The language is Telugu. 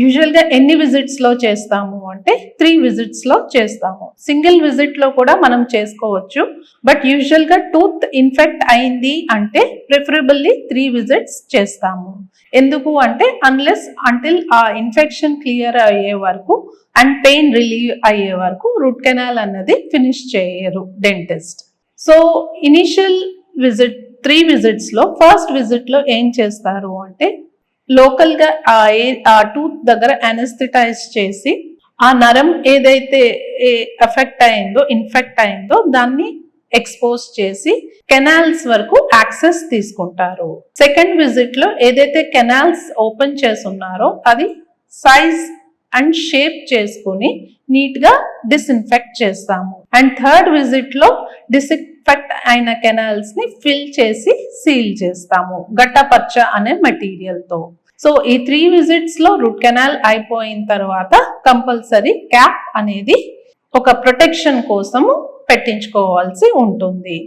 యూజువల్ గా ఎన్ని విజిట్స్ లో చేస్తాము అంటే 3 విజిట్స్ లో చేస్తాము. సింగిల్ విజిట్ లో కూడా మనం చేసుకోవచ్చు, బట్ యూజువల్ గా టూత్ ఇన్ఫెక్ట్ అయింది అంటే ప్రిఫరబుల్లీ 3 విజిట్స్ చేస్తాము. ఎందుకు అంటే అంటిల్ ఆ ఇన్ఫెక్షన్ క్లియర్ అయ్యే వరకు అండ్ పెయిన్ రిలీవ్ అయ్యే వరకు రూట్ కెనాల్ అన్నది ఫినిష్ చేయరు dentist. So initial visit 3 visits లో ఫస్ట్ విజిట్ లో ఏం చేస్తారు అంటే లోకల్ గా ఆ టూత్ దగ్గర అనెస్థెటైజ్ చేసి ఆ నరం ఏదైతే ఎఫెక్ట్ అయిందో ఇన్ఫెక్ట్ అయిందో దాన్ని ఎక్స్పోజ్ చేసి కెనాల్స్ వరకు యాక్సెస్ తీసుకుంటారు. సెకండ్ విజిట్ లో ఏదైతే కెనాల్స్ ఓపెన్ చేసున్నారో అది సైజ్ అండ్ షేప్ చేసుకుని నీట్ గా డిస్ఇన్ఫెక్ట్ చేస్తాము. అండ్ థర్డ్ విజిట్ లో డిస్ఇన్ఫెక్ట్ అయిన కెనాల్స్ ని ఫిల్ చేసి సీల్ చేస్తాము గట్టపచ్చ అనే మెటీరియల్ తో. సో ఈ 3 విజిట్స్ లో రూట్ కెనాల్ అయిపోయిన తర్వాత కంపల్సరీ క్యాప్ అనేది ఒక ప్రొటెక్షన్ కోసము పెట్టించుకోవాల్సి ఉంటుంది.